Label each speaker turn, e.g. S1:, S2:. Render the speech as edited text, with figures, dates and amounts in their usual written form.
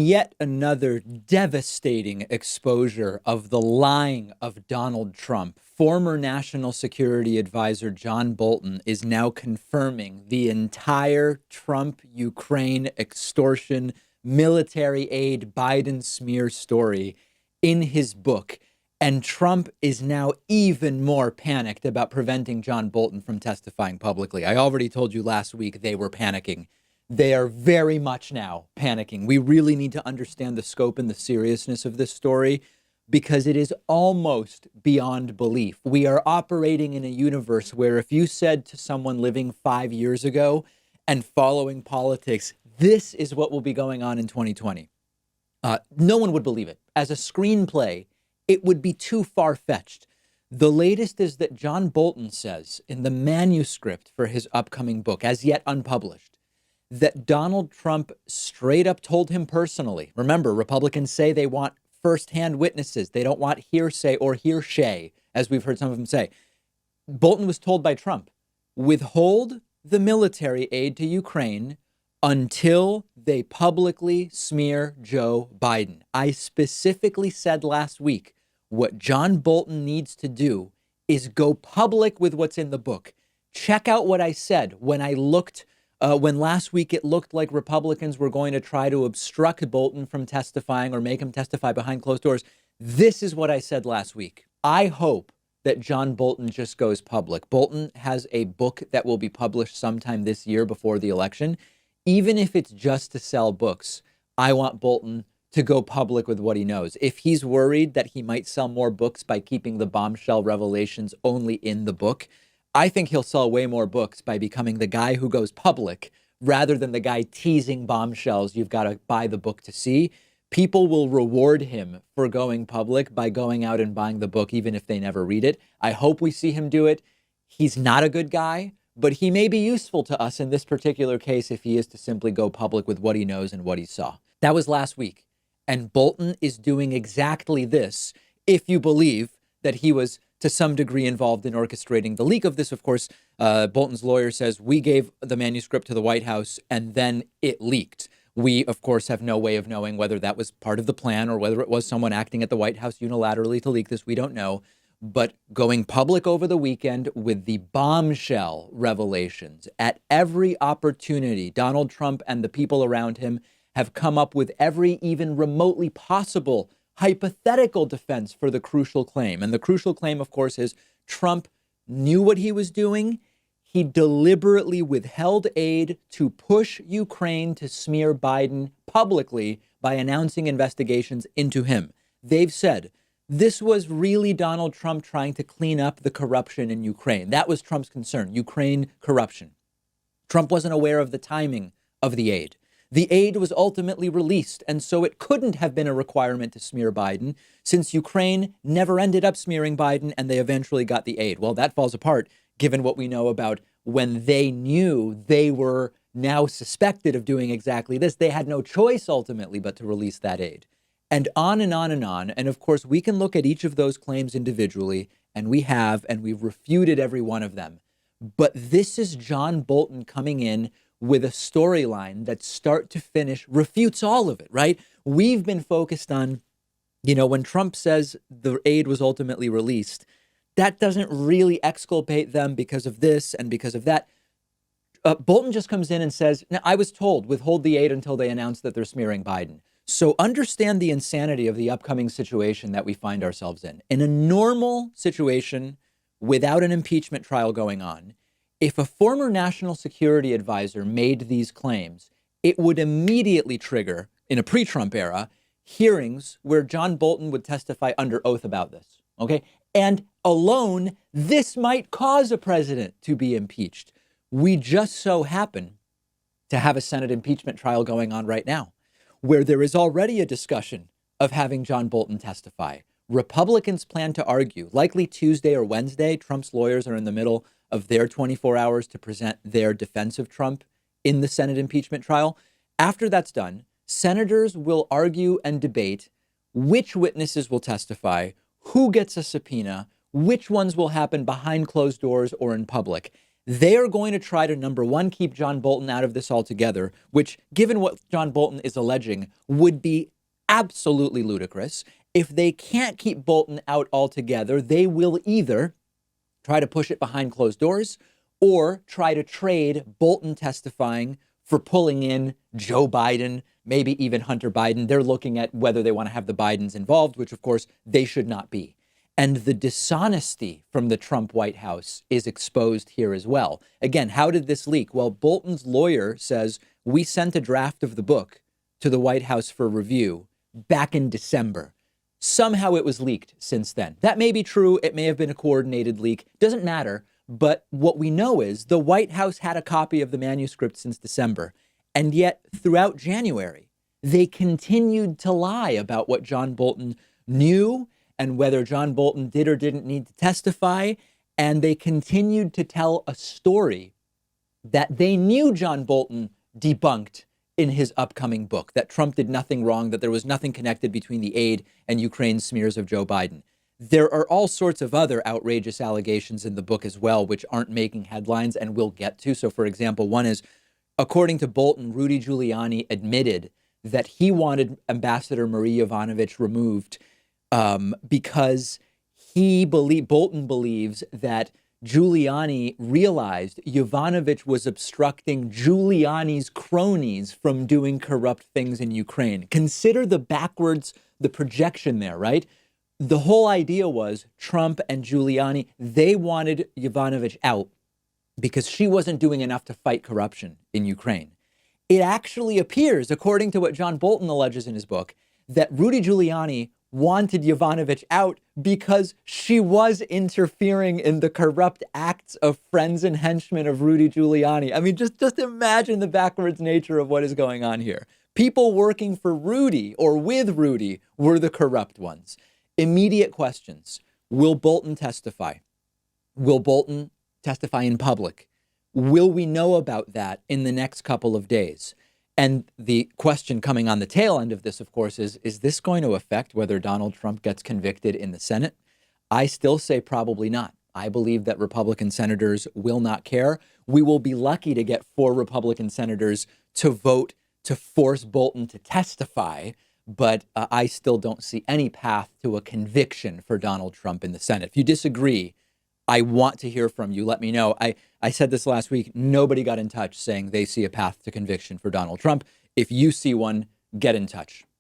S1: In yet another devastating exposure of the lying of Donald Trump, former National Security Advisor John Bolton is now confirming the entire Trump-Ukraine extortion, military aid, Biden smear story in his book. And Trump is now even more panicked about preventing John Bolton from testifying publicly. I already told you last week they were panicking. They are very much now panicking. We really need to understand the scope and the seriousness of this story because it is almost beyond belief. We are operating in a universe where if you said to someone living 5 years ago and following politics, this is what will be going on in 2020, no one would believe it. As a screenplay, it would be too far-fetched. The latest is that John Bolton says in the manuscript for his upcoming book, as yet unpublished, that Donald Trump straight up told him personally. Remember, Republicans say they want firsthand witnesses. They don't want hearsay or hearsay, as we've heard some of them say. Bolton was told by Trump, withhold the military aid to Ukraine until they publicly smear Joe Biden. I specifically said last week, what John Bolton needs to do is go public with what's in the book. Check out what I said when I looked when last week it looked like Republicans were going to try to obstruct Bolton from testifying or make him testify behind closed doors. This is what I said last week. I hope that John Bolton just goes public. Bolton has a book that will be published sometime this year before the election. Even if it's just to sell books, I want Bolton to go public with what he knows. If he's worried that he might sell more books by keeping the bombshell revelations only in the book, I think he'll sell way more books by becoming the guy who goes public rather than the guy teasing bombshells you've got to buy the book to see. People will reward him for going public by going out and buying the book, even if they never read it. I hope we see him do it. He's not a good guy, but he may be useful to us in this particular case if he is to simply go public with what he knows and what he saw. That was last week. And Bolton is doing exactly this, if you believe that he was to some degree involved in orchestrating the leak of this. Of course, Bolton's lawyer says we gave the manuscript to the White House and then it leaked. We, of course, have no way of knowing whether that was part of the plan or whether it was someone acting at the White House unilaterally to leak this. We don't know. But going public over the weekend with the bombshell revelations at every opportunity, Donald Trump and the people around him have come up with every even remotely possible hypothetical defense for the crucial claim. And the crucial claim, of course, is Trump knew what he was doing. He deliberately withheld aid to push Ukraine to smear Biden publicly by announcing investigations into him. They've said this was really Donald Trump trying to clean up the corruption in Ukraine. That was Trump's concern, Ukraine corruption. Trump wasn't aware of the timing of the aid. The aid was ultimately released, and so it couldn't have been a requirement to smear Biden since Ukraine never ended up smearing Biden and they eventually got the aid. Well, that falls apart given what we know about when they knew they were now suspected of doing exactly this. They had no choice ultimately but to release that aid. And on and on and on. And of course, we can look at each of those claims individually, and we have, and we've refuted every one of them. But this is John Bolton coming in with a storyline that start to finish refutes all of it, right? We've been focused on, when Trump says the aid was ultimately released, that doesn't really exculpate them because of this and because of that. Bolton just comes in and says, now, I was told withhold the aid until they announce that they're smearing Biden. So understand the insanity of the upcoming situation that we find ourselves in. In a normal situation without an impeachment trial going on, if a former national security advisor made these claims, it would immediately trigger, in a pre-Trump era, hearings where John Bolton would testify under oath about this. Okay. And alone, this might cause a president to be impeached. We just so happen to have a Senate impeachment trial going on right now, where there is already a discussion of having John Bolton testify. Republicans plan to argue, likely Tuesday or Wednesday. Trump's lawyers are in the middle of their 24 hours to present their defense of Trump in the Senate impeachment trial. After that's done, senators will argue and debate which witnesses will testify, who gets a subpoena, which ones will happen behind closed doors or in public. They are going to try to, number one, keep John Bolton out of this altogether, which, given what John Bolton is alleging, would be absolutely ludicrous. If they can't keep Bolton out altogether, they will either try to push it behind closed doors or try to trade Bolton testifying for pulling in Joe Biden, maybe even Hunter Biden. They're looking at whether they want to have the Bidens involved, which, of course, they should not be. And the dishonesty from the Trump White House is exposed here as well. Again, how did this leak? Well, Bolton's lawyer says, we sent a draft of the book to the White House for review back in December. Somehow it was leaked since then. That may be true. It may have been a coordinated leak. Doesn't matter. But what we know is the White House had a copy of the manuscript since December. And yet throughout January, they continued to lie about what John Bolton knew and whether John Bolton did or didn't need to testify. And they continued to tell a story that they knew John Bolton debunked in his upcoming book, that Trump did nothing wrong, that there was nothing connected between the aid and Ukraine's smears of Joe Biden. There are all sorts of other outrageous allegations in the book as well, which aren't making headlines and we'll get to. So, for example, one is, according to Bolton, Rudy Giuliani admitted that he wanted Ambassador Marie Yovanovitch removed because Bolton believes that Giuliani realized Yovanovitch was obstructing Giuliani's cronies from doing corrupt things in Ukraine. Consider the projection there, right? The whole idea was Trump and Giuliani, they wanted Yovanovitch out because she wasn't doing enough to fight corruption in Ukraine. It actually appears, according to what John Bolton alleges in his book, that Rudy Giuliani wanted Yovanovitch out because she was interfering in the corrupt acts of friends and henchmen of Rudy Giuliani. I mean, just imagine the backwards nature of what is going on here. People working for Rudy or with Rudy were the corrupt ones. Immediate questions. Will Bolton testify? Will Bolton testify in public? Will we know about that in the next couple of days? And the question coming on the tail end of this, of course, is this going to affect whether Donald Trump gets convicted in the Senate? I still say probably not. I believe that Republican senators will not care. We will be lucky to get 4 Republican senators to vote to force Bolton to testify. But I still don't see any path to a conviction for Donald Trump in the Senate. If you disagree, I want to hear from you. Let me know. I said this last week. Nobody got in touch saying they see a path to conviction for Donald Trump. If you see one, get in touch.